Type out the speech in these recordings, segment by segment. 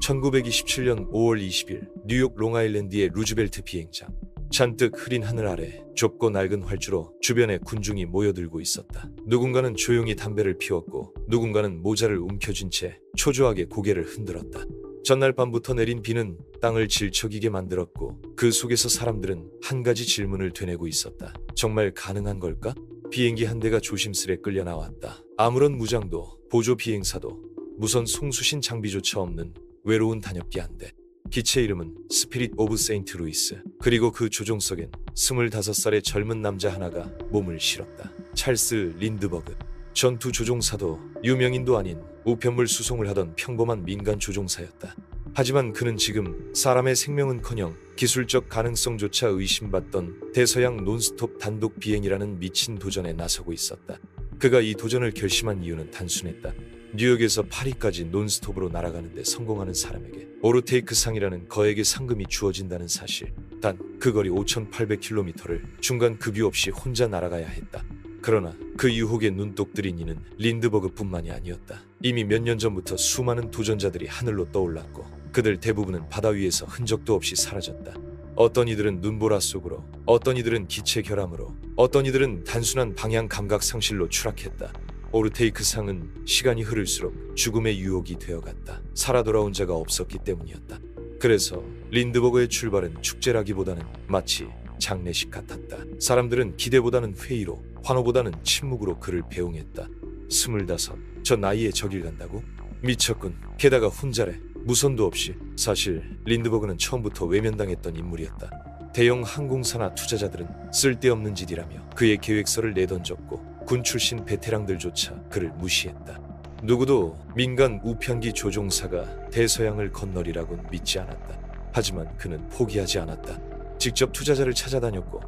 1927년 5월 20일 뉴욕 롱아일랜드의 루즈벨트 비행장. 잔뜩 흐린 하늘 아래 좁고 낡은 활주로 주변에 군중이 모여들고 있었다. 누군가는 조용히 담배를 피웠고 누군가는 모자를 움켜쥔 채 초조하게 고개를 흔들었다. 전날 밤부터 내린 비는 땅을 질척이게 만들었고 그 속에서 사람들은 한 가지 질문을 되뇌고 있었다. 정말 가능한 걸까? 비행기 한 대가 조심스레 끌려 나왔다. 아무런 무장도 보조 비행사도 무선 송수신 장비조차 없는 외로운 단역기 한 대. 기체 이름은 스피릿 오브 세인트 루이스. 그리고 그 조종석엔 25살의 젊은 남자 하나가 몸을 실었다. 찰스 린드버그. 전투 조종사도 유명인도 아닌 우편물 수송을 하던 평범한 민간 조종사였다. 하지만 그는 지금 사람의 생명은커녕 기술적 가능성조차 의심받던 대서양 논스톱 단독 비행이라는 미친 도전에 나서고 있었다. 그가 이 도전을 결심한 이유는 단순했다. 뉴욕에서 파리까지 논스톱으로 날아가는데 성공하는 사람에게 오르테이크 상이라는 거액의 상금이 주어진다는 사실. 단 그 거리 5,800km를 중간 급유 없이 혼자 날아가야 했다. 그러나 그 유혹에 눈독 들인 이는 린드버그뿐만이 아니었다. 이미 몇 년 전부터 수많은 도전자들이 하늘로 떠올랐고 그들 대부분은 바다 위에서 흔적도 없이 사라졌다. 어떤 이들은 눈보라 속으로, 어떤 이들은 기체 결함으로, 어떤 이들은 단순한 방향 감각 상실로 추락했다. 오르테이크 상은 시간이 흐를수록 죽음의 유혹이 되어갔다. 살아 돌아온 자가 없었기 때문이었다. 그래서 린드버그의 출발은 축제라기보다는 마치 장례식 같았다. 사람들은 기대보다는 회의로, 환호보다는 침묵으로 그를 배웅했다. 25, 저 나이에 저길 간다고? 미쳤군. 게다가 혼자래. 무선도 없이. 사실 린드버그는 처음부터 외면당했던 인물이었다. 대형 항공사나 투자자들은 쓸데없는 짓이라며 그의 계획서를 내던졌고 군 출신 베테랑들조차 그를 무시했다. 누구도 민간 우편기 조종사가 대서양을 건너리라고는 믿지 않았다. 하지만 그는 포기하지 않았다. 직접 투자자를 찾아다녔고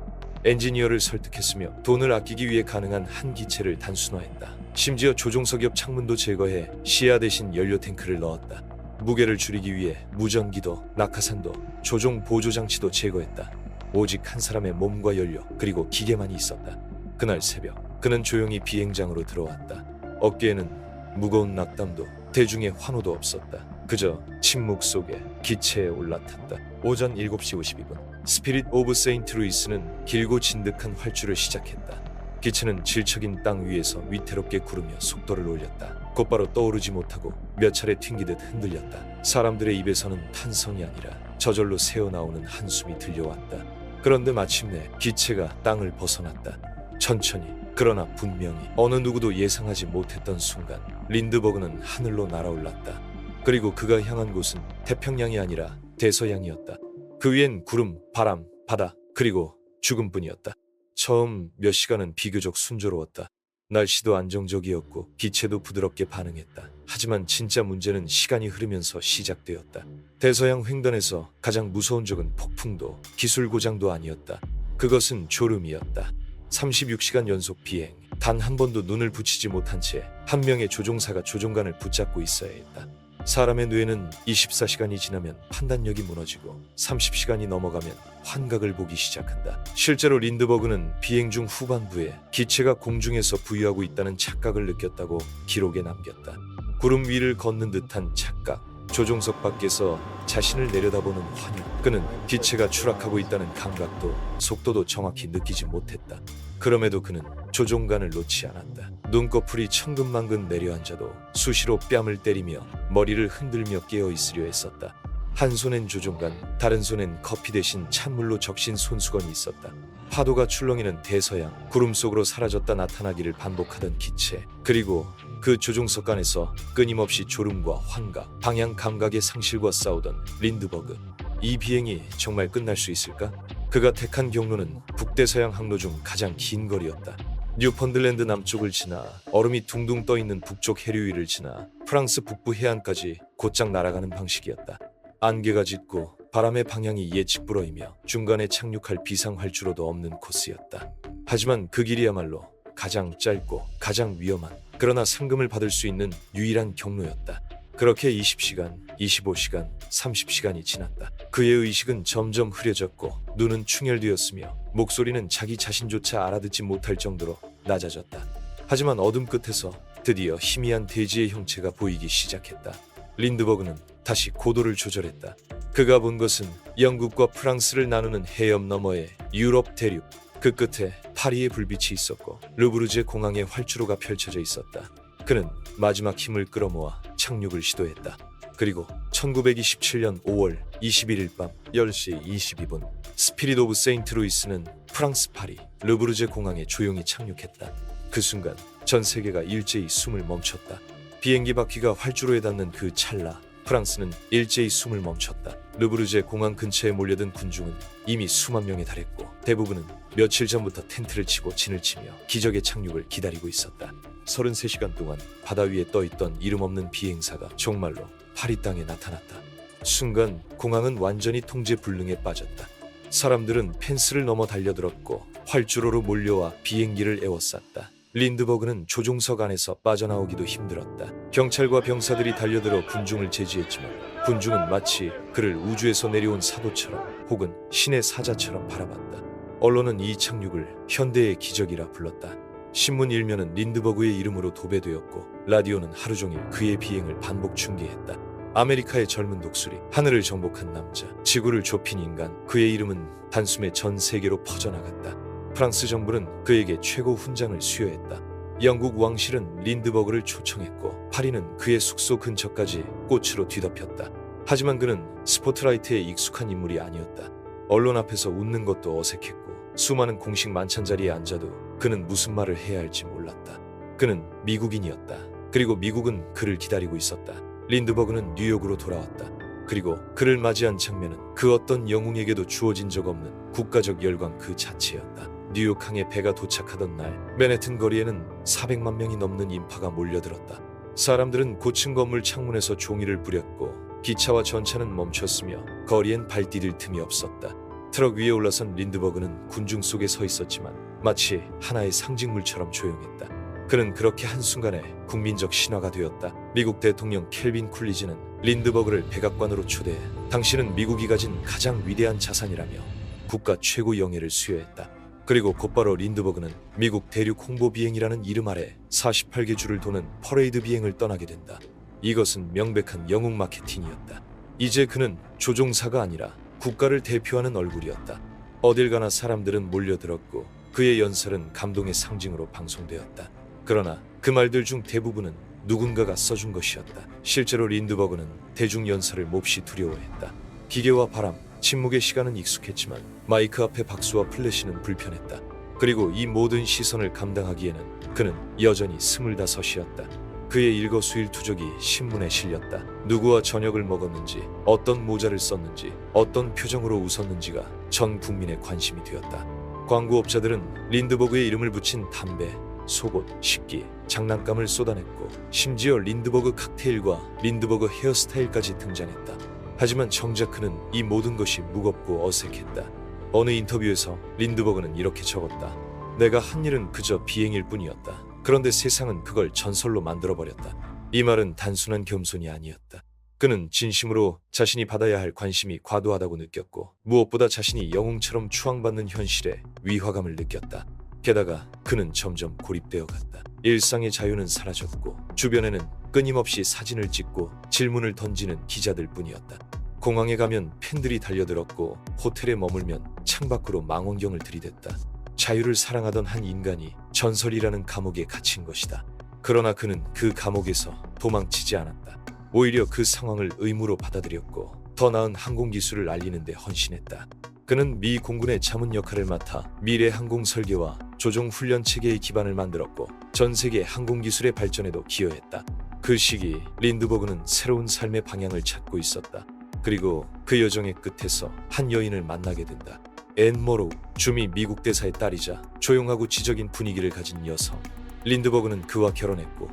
엔지니어를 설득했으며 돈을 아끼기 위해 가능한 한 기체를 단순화했다. 심지어 조종석 옆 창문도 제거해 시야 대신 연료 탱크를 넣었다. 무게를 줄이기 위해 무전기도 낙하산도 조종 보조 장치도 제거했다. 오직 한 사람의 몸과 연료 그리고 기계만이 있었다. 그날 새벽 그는 조용히 비행장으로 들어왔다. 어깨에는 무거운 낙담도 대중의 환호도 없었다. 그저 침묵 속에 기체에 올라탔다. 오전 7시 52분 스피릿 오브 세인트 루이스는 길고 진득한 활주를 시작했다. 기체는 질척인 땅 위에서 위태롭게 구르며 속도를 올렸다. 곧바로 떠오르지 못하고 몇 차례 튕기듯 흔들렸다. 사람들의 입에서는 탄성이 아니라 저절로 새어나오는 한숨이 들려왔다. 그런데 마침내 기체가 땅을 벗어났다. 천천히, 그러나 분명히. 어느 누구도 예상하지 못했던 순간 린드버그는 하늘로 날아올랐다. 그리고 그가 향한 곳은 태평양이 아니라 대서양이었다. 그 위엔 구름, 바람, 바다, 그리고 죽음뿐이었다. 처음 몇 시간은 비교적 순조로웠다. 날씨도 안정적이었고 기체도 부드럽게 반응했다. 하지만 진짜 문제는 시간이 흐르면서 시작되었다. 대서양 횡단에서 가장 무서운 적은 폭풍도 기술 고장도 아니었다. 그것은 졸음이었다. 36시간 연속 비행. 단 한 번도 눈을 붙이지 못한 채 한 명의 조종사가 조종관을 붙잡고 있어야 했다. 사람의 뇌는 24시간이 지나면 판단력이 무너지고 30시간이 넘어가면 환각을 보기 시작한다. 실제로 린드버그는 비행 중 후반부에 기체가 공중에서 부유하고 있다는 착각을 느꼈다고 기록에 남겼다. 구름 위를 걷는 듯한 착각, 조종석 밖에서 자신을 내려다보는 환희. 그는 기체가 추락하고 있다는 감각도 속도도 정확히 느끼지 못했다. 그럼에도 그는 조종관을 놓지 않았다. 눈꺼풀이 천근만근 내려앉아도 수시로 뺨을 때리며 머리를 흔들며 깨어있으려 했었다. 한 손엔 조종관, 다른 손엔 커피 대신 찬물로 적신 손수건이 있었다. 파도가 출렁이는 대서양, 구름 속으로 사라졌다 나타나기를 반복하던 기체, 그리고 그 조종석 안에서 끊임없이 졸음과 환각, 방향 감각의 상실과 싸우던 린드버그. 이 비행이 정말 끝날 수 있을까? 그가 택한 경로는 북대서양 항로 중 가장 긴 거리였다. 뉴펀들랜드 남쪽을 지나 얼음이 둥둥 떠있는 북쪽 해류 위를 지나 프랑스 북부 해안까지 곧장 날아가는 방식이었다. 안개가 짙고 바람의 방향이 예측 불허이며 중간에 착륙할 비상 활주로도 없는 코스였다. 하지만 그 길이야말로 가장 짧고 가장 위험한, 그러나 상금을 받을 수 있는 유일한 경로였다. 그렇게 20시간, 25시간, 30시간이 지났다. 그의 의식은 점점 흐려졌고 눈은 충혈되었으며 목소리는 자기 자신조차 알아듣지 못할 정도로 낮아졌다. 하지만 어둠 끝에서 드디어 희미한 대지의 형체가 보이기 시작했다. 린드버그는 다시 고도를 조절했다. 그가 본 것은 영국과 프랑스를 나누는 해협 너머의 유럽 대륙. 그 끝에 파리의 불빛이 있었고 르브르제 공항의 활주로가 펼쳐져 있었다. 그는 마지막 힘을 끌어모아 착륙을 시도했다. 그리고 1927년 5월 21일 밤 10시 22분 스피릿 오브 세인트 루이스는 프랑스 파리 르브르제 공항에 조용히 착륙했다. 그 순간 전 세계가 일제히 숨을 멈췄다. 비행기 바퀴가 활주로에 닿는 그 찰나 프랑스는 일제히 숨을 멈췄다. 르브르제 공항 근처에 몰려든 군중은 이미 수만 명에 달했고 대부분은 며칠 전부터 텐트를 치고 진을 치며 기적의 착륙을 기다리고 있었다. 33시간 동안 바다 위에 떠있던 이름 없는 비행사가 정말로 파리 땅에 나타났다. 순간 공항은 완전히 통제 불능에 빠졌다. 사람들은 펜스를 넘어 달려들었고 활주로로 몰려와 비행기를 에워쌌다. 린드버그는 조종석 안에서 빠져나오기도 힘들었다. 경찰과 병사들이 달려들어 군중을 제지했지만 군중은 마치 그를 우주에서 내려온 사도처럼 혹은 신의 사자처럼 바라봤다. 언론은 이 착륙을 현대의 기적이라 불렀다. 신문 일면은 린드버그의 이름으로 도배되었고 라디오는 하루 종일 그의 비행을 반복 중계했다. 아메리카의 젊은 독수리, 하늘을 정복한 남자, 지구를 좁힌 인간, 그의 이름은 단숨에 전 세계로 퍼져나갔다. 프랑스 정부는 그에게 최고 훈장을 수여했다. 영국 왕실은 린드버그를 초청했고 파리는 그의 숙소 근처까지 꽃으로 뒤덮였다. 하지만 그는 스포트라이트에 익숙한 인물이 아니었다. 언론 앞에서 웃는 것도 어색했고 수많은 공식 만찬 자리에 앉아도 그는 무슨 말을 해야 할지 몰랐다. 그는 미국인이었다. 그리고 미국은 그를 기다리고 있었다. 린드버그는 뉴욕으로 돌아왔다. 그리고 그를 맞이한 장면은 그 어떤 영웅에게도 주어진 적 없는 국가적 열광 그 자체였다. 뉴욕항에 배가 도착하던 날 맨해튼 거리에는 400만 명이 넘는 인파가 몰려들었다. 사람들은 고층 건물 창문에서 종이를 뿌렸고 기차와 전차는 멈췄으며 거리엔 발 디딜 틈이 없었다. 트럭 위에 올라선 린드버그는 군중 속에 서 있었지만 마치 하나의 상징물처럼 조용했다. 그는 그렇게 한순간에 국민적 신화가 되었다. 미국 대통령 켈빈 쿨리지는 린드버그를 백악관으로 초대해 당신은 미국이 가진 가장 위대한 자산이라며 국가 최고 영예를 수여했다. 그리고 곧바로 린드버그는 미국 대륙 홍보 비행이라는 이름 아래 48개 주를 도는 퍼레이드 비행을 떠나게 된다. 이것은 명백한 영웅 마케팅이었다. 이제 그는 조종사가 아니라 국가를 대표하는 얼굴이었다. 어딜 가나 사람들은 몰려들었고 그의 연설은 감동의 상징으로 방송되었다. 그러나 그 말들 중 대부분은 누군가가 써준 것이었다. 실제로 린드버그는 대중 연설을 몹시 두려워했다. 기계와 바람, 침묵의 시간은 익숙했지만 마이크 앞에 박수와 플래시는 불편했다. 그리고 이 모든 시선을 감당하기에는 그는 여전히 25이었다. 그의 일거수일투족이 신문에 실렸다. 누구와 저녁을 먹었는지, 어떤 모자를 썼는지, 어떤 표정으로 웃었는지가 전 국민의 관심이 되었다. 광고업자들은 린드버그의 이름을 붙인 담배, 속옷, 식기, 장난감을 쏟아냈고 심지어 린드버그 칵테일과 린드버그 헤어스타일까지 등장했다. 하지만 정작 그는 이 모든 것이 무겁고 어색했다. 어느 인터뷰에서 린드버그는 이렇게 적었다. 내가 한 일은 그저 비행일 뿐이었다. 그런데 세상은 그걸 전설로 만들어버렸다. 이 말은 단순한 겸손이 아니었다. 그는 진심으로 자신이 받아야 할 관심이 과도하다고 느꼈고 무엇보다 자신이 영웅처럼 추앙받는 현실에 위화감을 느꼈다. 게다가 그는 점점 고립되어 갔다. 일상의 자유는 사라졌고 주변에는 끊임없이 사진을 찍고 질문을 던지는 기자들 뿐이었다. 공항에 가면 팬들이 달려들었고 호텔에 머물면 창밖으로 망원경을 들이댔다. 자유를 사랑하던 한 인간이 전설이라는 감옥에 갇힌 것이다. 그러나 그는 그 감옥에서 도망치지 않았다. 오히려 그 상황을 의무로 받아들였고 더 나은 항공기술을 알리는 데 헌신했다. 그는 미 공군의 자문 역할을 맡아 미래 항공 설계와 조종 훈련 체계의 기반을 만들었고 전 세계 항공기술의 발전에도 기여했다. 그 시기 린드버그는 새로운 삶의 방향을 찾고 있었다. 그리고 그 여정의 끝에서 한 여인을 만나게 된다. 앤 모로우, 주미 미국 대사의 딸이자 조용하고 지적인 분위기를 가진 여성. 린드버그는 그와 결혼했고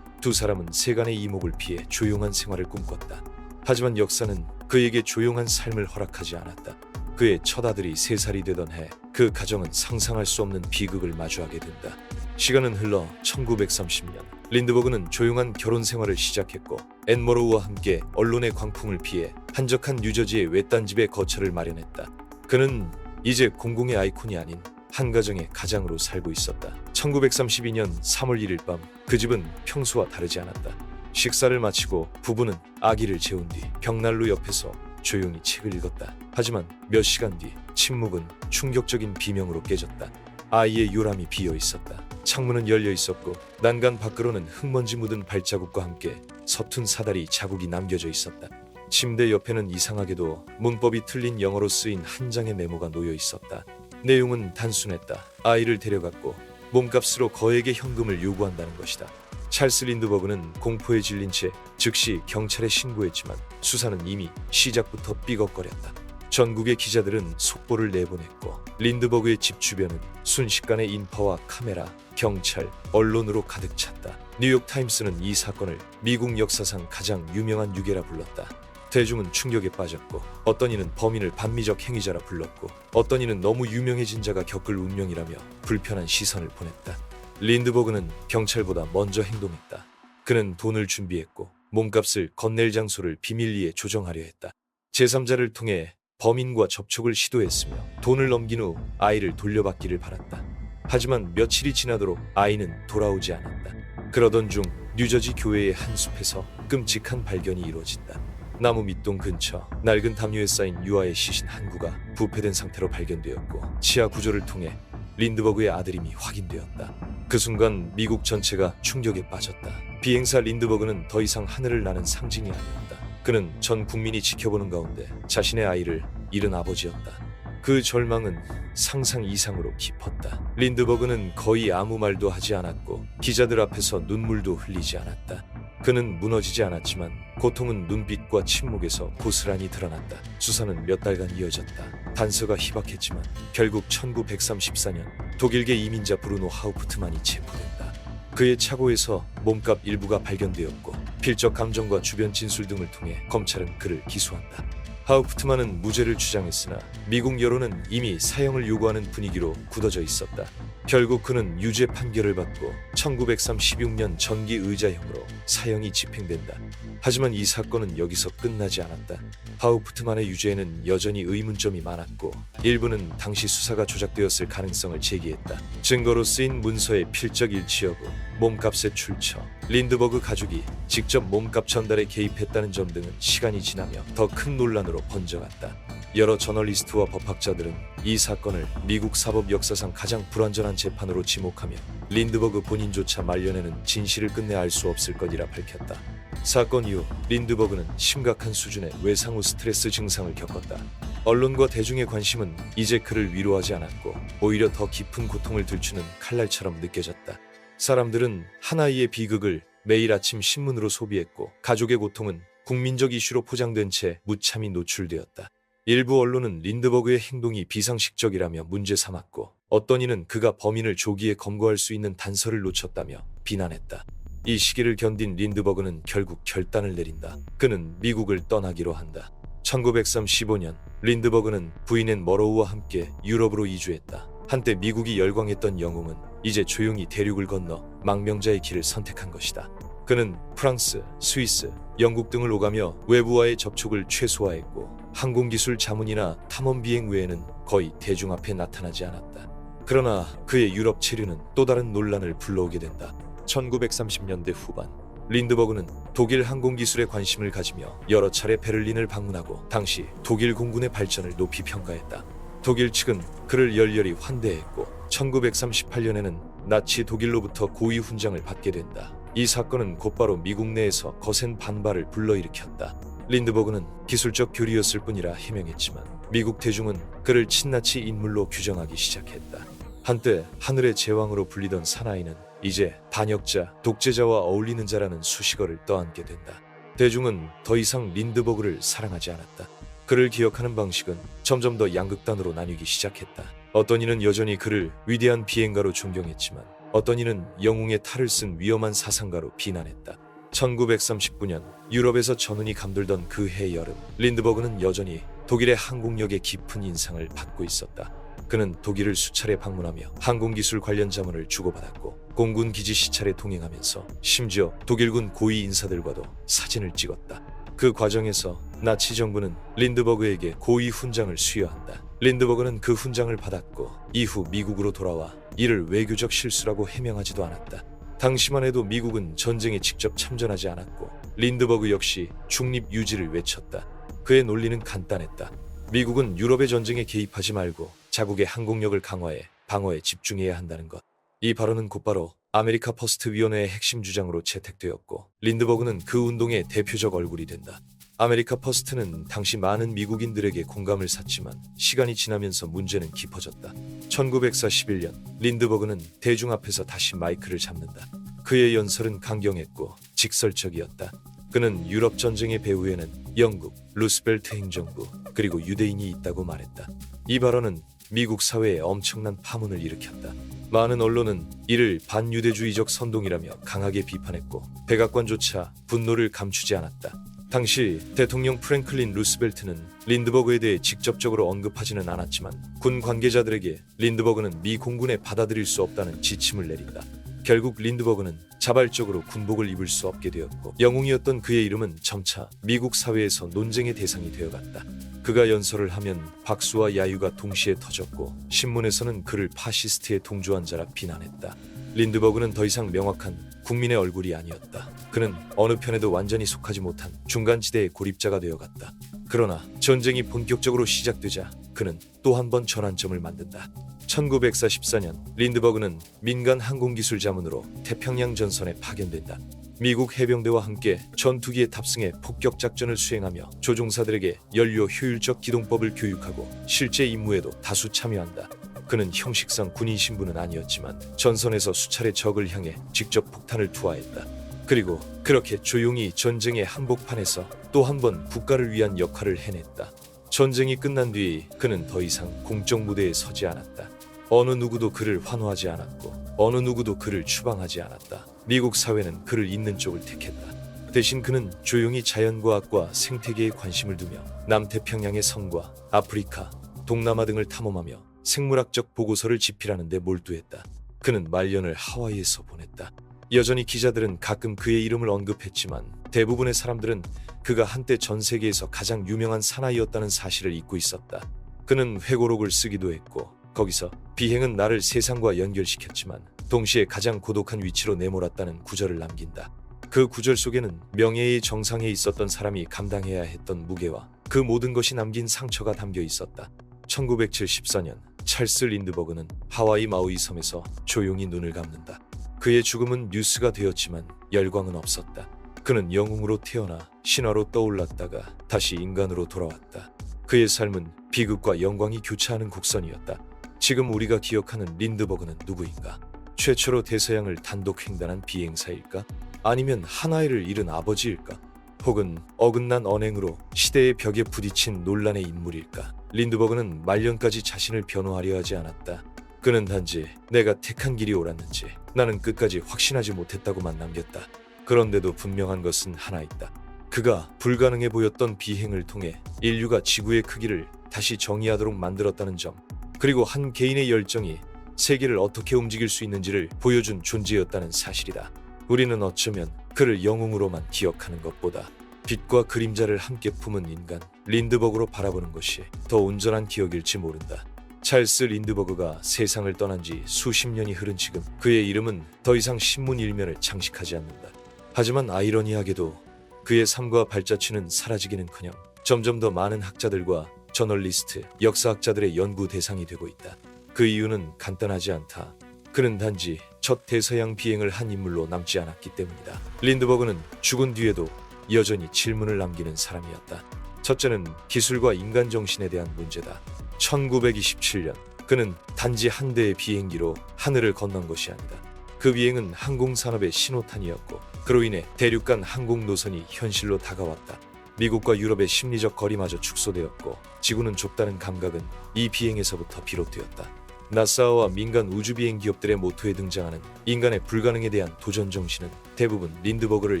두 사람은 세간의 이목을 피해 조용한 생활을 꿈꿨다. 하지만 역사는 그에게 조용한 삶을 허락하지 않았다. 그의 첫 아들이 3살이 되던 해 그 가정은 상상할 수 없는 비극을 마주하게 된다. 시간은 흘러 1930년 린드버그는 조용한 결혼 생활을 시작했고 앤 모로우와 함께 언론의 광풍을 피해 한적한 뉴저지의 외딴 집에 거처를 마련했다. 그는 이제 공공의 아이콘이 아닌 한 가정의 가장으로 살고 있었다. 1932년 3월 1일 밤 그 집은 평소와 다르지 않았다. 식사를 마치고 부부는 아기를 재운 뒤 벽난로 옆에서 조용히 책을 읽었다. 하지만 몇 시간 뒤 침묵은 충격적인 비명으로 깨졌다. 아이의 요람이 비어 있었다. 창문은 열려 있었고 난간 밖으로는 흙먼지 묻은 발자국과 함께 서툰 사다리 자국이 남겨져 있었다. 침대 옆에는 이상하게도 문법이 틀린 영어로 쓰인 한 장의 메모가 놓여 있었다. 내용은 단순했다. 아이를 데려갔고 몸값으로 거액의 현금을 요구한다는 것이다. 찰스 린드버그는 공포에 질린 채 즉시 경찰에 신고했지만 수사는 이미 시작부터 삐걱거렸다. 전국의 기자들은 속보를 내보냈고 린드버그의 집 주변은 순식간에 인파와 카메라, 경찰, 언론으로 가득 찼다. 뉴욕타임스는 이 사건을 미국 역사상 가장 유명한 유괴라 불렀다. 대중은 충격에 빠졌고 어떤 이는 범인을 반미적 행위자라 불렀고 어떤 이는 너무 유명해진 자가 겪을 운명이라며 불편한 시선을 보냈다. 린드버그는 경찰보다 먼저 행동했다. 그는 돈을 준비했고 몸값을 건넬 장소를 비밀리에 조정하려 했다. 제3자를 통해 범인과 접촉을 시도했으며 돈을 넘긴 후 아이를 돌려받기를 바랐다. 하지만 며칠이 지나도록 아이는 돌아오지 않았다. 그러던 중 뉴저지 교회의 한 숲에서 끔찍한 발견이 이루어진다. 나무 밑동 근처 낡은 담요에 쌓인 유아의 시신 한 구가 부패된 상태로 발견되었고 치아 구조를 통해 린드버그의 아들임이 확인되었다. 그 순간 미국 전체가 충격에 빠졌다. 비행사 린드버그는 더 이상 하늘을 나는 상징이 아니었다. 그는 전 국민이 지켜보는 가운데 자신의 아이를 잃은 아버지였다. 그 절망은 상상 이상으로 깊었다. 린드버그는 거의 아무 말도 하지 않았고 기자들 앞에서 눈물도 흘리지 않았다. 그는 무너지지 않았지만 고통은 눈빛과 침묵에서 고스란히 드러났다. 수사는 몇 달간 이어졌다. 단서가 희박했지만 결국 1934년 독일계 이민자 브루노 하우프트만이 체포된다. 그의 차고에서 몸값 일부가 발견되었고 필적 감정과 주변 진술 등을 통해 검찰은 그를 기소한다. 하우프트만은 무죄를 주장했으나 미국 여론은 이미 사형을 요구하는 분위기로 굳어져 있었다. 결국 그는 유죄 판결을 받고 1936년 전기의자형으로 사형이 집행된다. 하지만 이 사건은 여기서 끝나지 않았다. 하우프트만의 유죄에는 여전히 의문점이 많았고 일부는 당시 수사가 조작되었을 가능성을 제기했다. 증거로 쓰인 문서의 필적 일치 여부, 몸값의 출처, 린드버그 가족이 직접 몸값 전달에 개입했다는 점 등은 시간이 지나며 더 큰 논란으로 번져갔다. 여러 저널리스트와 법학자들은 이 사건을 미국 사법 역사상 가장 불완전한 재판으로 지목하며 린드버그 본인조차 말년에는 진실을 끝내 알 수 없을 것이라 밝혔다. 사건 이후 린드버그는 심각한 수준의 외상 후 스트레스 증상을 겪었다. 언론과 대중의 관심은 이제 그를 위로하지 않았고 오히려 더 깊은 고통을 들추는 칼날처럼 느껴졌다. 사람들은 한 아이의 비극을 매일 아침 신문으로 소비했고 가족의 고통은 국민적 이슈로 포장된 채 무참히 노출되었다. 일부 언론은 린드버그의 행동이 비상식적이라며 문제 삼았고 어떤 이는 그가 범인을 조기에 검거할 수 있는 단서를 놓쳤다며 비난했다. 이 시기를 견딘 린드버그는 결국 결단을 내린다. 그는 미국을 떠나기로 한다. 1935년 린드버그는 부인 머로우와 함께 유럽으로 이주했다. 한때 미국이 열광했던 영웅은 이제 조용히 대륙을 건너 망명자의 길을 선택한 것이다. 그는 프랑스, 스위스, 영국 등을 오가며 외부와의 접촉을 최소화했고 항공기술 자문이나 탐험 비행 외에는 거의 대중 앞에 나타나지 않았다. 그러나 그의 유럽 체류는 또 다른 논란을 불러오게 된다. 1930년대 후반 린드버그는 독일 항공기술에 관심을 가지며 여러 차례 베를린을 방문하고 당시 독일 공군의 발전을 높이 평가했다. 독일 측은 그를 열렬히 환대했고 1938년에는 나치 독일로부터 고위 훈장을 받게 된다. 이 사건은 곧바로 미국 내에서 거센 반발을 불러일으켰다. 린드버그는 기술적 교리였을 뿐이라 해명했지만 미국 대중은 그를 친나치 인물로 규정하기 시작했다. 한때 하늘의 제왕으로 불리던 사나이는 이제 반역자, 독재자와 어울리는 자라는 수식어를 떠안게 된다. 대중은 더 이상 린드버그를 사랑하지 않았다. 그를 기억하는 방식은 점점 더 양극단으로 나뉘기 시작했다. 어떤 이는 여전히 그를 위대한 비행가로 존경했지만 어떤 이는 영웅의 탈을 쓴 위험한 사상가로 비난했다. 1939년 유럽에서 전운이 감돌던 그 해 여름 린드버그는 여전히 독일의 항공력에 깊은 인상을 받고 있었다. 그는 독일을 수차례 방문하며 항공기술 관련 자문을 주고받았고 공군 기지 시찰에 동행하면서 심지어 독일군 고위 인사들과도 사진을 찍었다. 그 과정에서 나치 정부는 린드버그에게 고위 훈장을 수여한다. 린드버그는 그 훈장을 받았고 이후 미국으로 돌아와 이를 외교적 실수라고 해명하지도 않았다. 당시만 해도 미국은 전쟁에 직접 참전하지 않았고 린드버그 역시 중립 유지를 외쳤다. 그의 논리는 간단했다. 미국은 유럽의 전쟁에 개입하지 말고 자국의 항공력을 강화해 방어에 집중해야 한다는 것. 이 발언은 곧바로 아메리카 퍼스트 위원회의 핵심 주장으로 채택되었고 린드버그는 그 운동의 대표적 얼굴이 된다. 아메리카 퍼스트는 당시 많은 미국인들에게 공감을 샀지만 시간이 지나면서 문제는 깊어졌다. 1941년 린드버그는 대중 앞에서 다시 마이크를 잡는다. 그의 연설은 강경했고 직설적이었다. 그는 유럽 전쟁의 배후에는 영국, 루스벨트 행정부, 그리고 유대인이 있다고 말했다. 이 발언은 미국 사회에 엄청난 파문을 일으켰다. 많은 언론은 이를 반유대주의적 선동이라며 강하게 비판했고 백악관조차 분노를 감추지 않았다. 당시 대통령 프랭클린 루스벨트는 린드버그에 대해 직접적으로 언급하지는 않았지만 군 관계자들에게 린드버그는 미 공군에 받아들일 수 없다는 지침을 내린다. 결국 린드버그는 자발적으로 군복을 입을 수 없게 되었고 영웅이었던 그의 이름은 점차 미국 사회에서 논쟁의 대상이 되어갔다. 그가 연설을 하면 박수와 야유가 동시에 터졌고 신문에서는 그를 파시스트의 동조한 자라 비난했다. 린드버그는 더 이상 명확한 국민의 얼굴이 아니었다. 그는 어느 편에도 완전히 속하지 못한 중간지대의 고립자가 되어갔다. 그러나 전쟁이 본격적으로 시작되자 그는 또 한 번 전환점을 만든다. 1944년 린드버그는 민간 항공기술 자문으로 태평양 전선에 파견된다. 미국 해병대와 함께 전투기에 탑승해 폭격작전을 수행하며 조종사들에게 연료 효율적 기동법을 교육하고 실제 임무에도 다수 참여한다. 그는 형식상 군인 신분은 아니었지만 전선에서 수차례 적을 향해 직접 폭탄을 투하했다. 그리고 그렇게 조용히 전쟁의 한복판에서 또 한 번 국가를 위한 역할을 해냈다. 전쟁이 끝난 뒤 그는 더 이상 공적 무대에 서지 않았다. 어느 누구도 그를 환호하지 않았고 어느 누구도 그를 추방하지 않았다. 미국 사회는 그를 잇는 쪽을 택했다. 대신 그는 조용히 자연과학과 생태계에 관심을 두며 남태평양의 섬과 아프리카, 동남아 등을 탐험하며 생물학적 보고서를 집필하는 데 몰두했다. 그는 말년을 하와이에서 보냈다. 여전히 기자들은 가끔 그의 이름을 언급했지만 대부분의 사람들은 그가 한때 전 세계에서 가장 유명한 사나이였다는 사실을 잊고 있었다. 그는 회고록을 쓰기도 했고 거기서 비행은 나를 세상과 연결시켰지만 동시에 가장 고독한 위치로 내몰았다는 구절을 남긴다. 그 구절 속에는 명예의 정상에 있었던 사람이 감당해야 했던 무게와 그 모든 것이 남긴 상처가 담겨 있었다. 1974년 찰스 린드버그는 하와이 마우이 섬에서 조용히 눈을 감는다. 그의 죽음은 뉴스가 되었지만 열광은 없었다. 그는 영웅으로 태어나 신화로 떠올랐다가 다시 인간으로 돌아왔다. 그의 삶은 비극과 영광이 교차하는 곡선이었다. 지금 우리가 기억하는 린드버그는 누구인가? 최초로 대서양을 단독 횡단한 비행사일까? 아니면 한 아이를 잃은 아버지일까? 혹은 어긋난 언행으로 시대의 벽에 부딪힌 논란의 인물일까? 린드버그는 말년까지 자신을 변호하려 하지 않았다. 그는 단지 내가 택한 길이 옳았는지 나는 끝까지 확신하지 못했다고만 남겼다. 그런데도 분명한 것은 하나 있다. 그가 불가능해 보였던 비행을 통해 인류가 지구의 크기를 다시 정의하도록 만들었다는 점, 그리고 한 개인의 열정이 세계를 어떻게 움직일 수 있는지를 보여준 존재였다는 사실이다. 우리는 어쩌면 그를 영웅으로만 기억하는 것보다 빛과 그림자를 함께 품은 인간 린드버그로 바라보는 것이 더 온전한 기억일지 모른다. 찰스 린드버그가 세상을 떠난 지 수십 년이 흐른 지금 그의 이름은 더 이상 신문 일면을 장식하지 않는다. 하지만 아이러니하게도 그의 삶과 발자취는 사라지기는커녕 점점 더 많은 학자들과 저널리스트, 역사학자들의 연구 대상이 되고 있다. 그 이유는 간단하지 않다. 그는 단지 첫 대서양 비행을 한 인물로 남지 않았기 때문이다. 린드버그는 죽은 뒤에도 여전히 질문을 남기는 사람이었다. 첫째는 기술과 인간 정신에 대한 문제다. 1927년 그는 단지 한 대의 비행기로 하늘을 건넌 것이 아니다. 그 비행은 항공산업의 신호탄이었고 그로 인해 대륙간 항공 노선이 현실로 다가왔다. 미국과 유럽의 심리적 거리마저 축소되었고 지구는 좁다는 감각은 이 비행에서부터 비롯되었다. 나사와 민간 우주비행 기업들의 모토에 등장하는 인간의 불가능에 대한 도전 정신은 대부분 린드버그를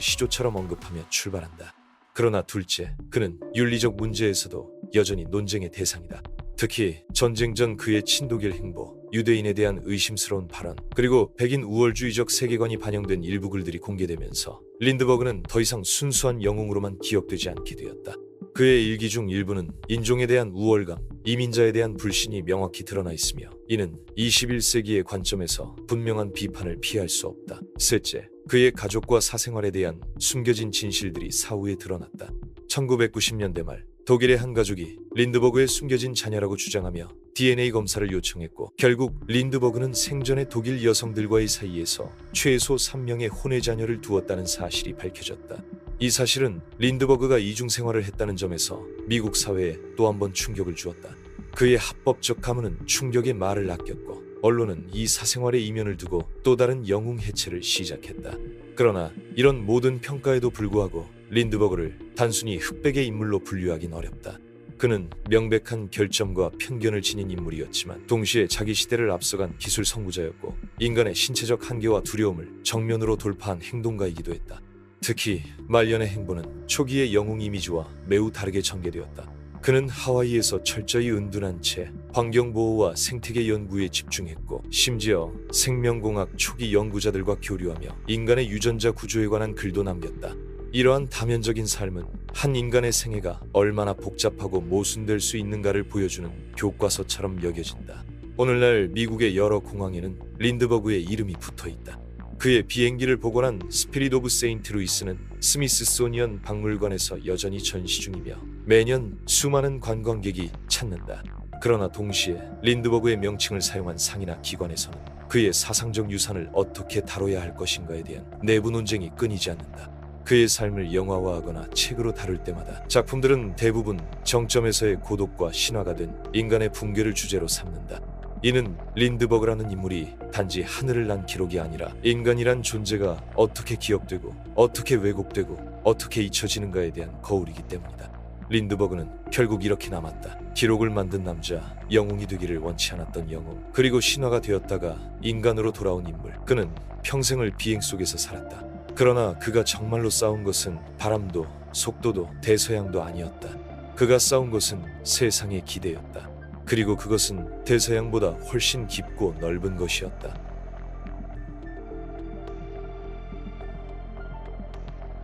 시조처럼 언급하며 출발한다. 그러나 둘째, 그는 윤리적 문제에서도 여전히 논쟁의 대상이다. 특히 전쟁 전 그의 친독일 행보, 유대인에 대한 의심스러운 발언, 그리고 백인 우월주의적 세계관이 반영된 일부 글들이 공개되면서 린드버그는 더 이상 순수한 영웅으로만 기억되지 않게 되었다. 그의 일기 중 일부는 인종에 대한 우월감, 이민자에 대한 불신이 명확히 드러나 있으며 이는 21세기의 관점에서 분명한 비판을 피할 수 없다. 셋째, 그의 가족과 사생활에 대한 숨겨진 진실들이 사후에 드러났다. 1990년대 말 독일의 한 가족이 린드버그의 숨겨진 자녀라고 주장하며 DNA 검사를 요청했고 결국 린드버그는 생전에 독일 여성들과의 사이에서 최소 3명의 혼외 자녀를 두었다는 사실이 밝혀졌다. 이 사실은 린드버그가 이중 생활을 했다는 점에서 미국 사회에 또 한 번 충격을 주었다. 그의 합법적 가문은 충격의 말을 낚였고 언론은 이 사생활의 이면을 두고 또 다른 영웅 해체를 시작했다. 그러나 이런 모든 평가에도 불구하고 린드버그를 단순히 흑백의 인물로 분류하긴 어렵다. 그는 명백한 결점과 편견을 지닌 인물이었지만 동시에 자기 시대를 앞서간 기술 선구자였고 인간의 신체적 한계와 두려움을 정면으로 돌파한 행동가이기도 했다. 특히 말년의 행보는 초기의 영웅 이미지와 매우 다르게 전개되었다. 그는 하와이에서 철저히 은둔한 채 환경보호와 생태계 연구에 집중했고 심지어 생명공학 초기 연구자들과 교류하며 인간의 유전자 구조에 관한 글도 남겼다. 이러한 다면적인 삶은 한 인간의 생애가 얼마나 복잡하고 모순될 수 있는가를 보여주는 교과서처럼 여겨진다. 오늘날 미국의 여러 공항에는 린드버그의 이름이 붙어있다. 그의 비행기를 복원한 스피릿 오브 세인트 루이스는 스미스소니언 박물관에서 여전히 전시 중이며 매년 수많은 관광객이 찾는다. 그러나 동시에 린드버그의 명칭을 사용한 상이나 기관에서는 그의 사상적 유산을 어떻게 다뤄야 할 것인가에 대한 내부 논쟁이 끊이지 않는다. 그의 삶을 영화화하거나 책으로 다룰 때마다 작품들은 대부분 정점에서의 고독과 신화가 된 인간의 붕괴를 주제로 삼는다. 이는 린드버그라는 인물이 단지 하늘을 난 기록이 아니라 인간이란 존재가 어떻게 기억되고 어떻게 왜곡되고 어떻게 잊혀지는가에 대한 거울이기 때문이다. 린드버그는 결국 이렇게 남았다. 기록을 만든 남자, 영웅이 되기를 원치 않았던 영웅, 그리고 신화가 되었다가 인간으로 돌아온 인물. 그는 평생을 비행 속에서 살았다. 그러나 그가 정말로 싸운 것은 바람도 속도도 대서양도 아니었다. 그가 싸운 것은 세상의 기대였다. 그리고 그것은 대서양보다 훨씬 깊고 넓은 것이었다.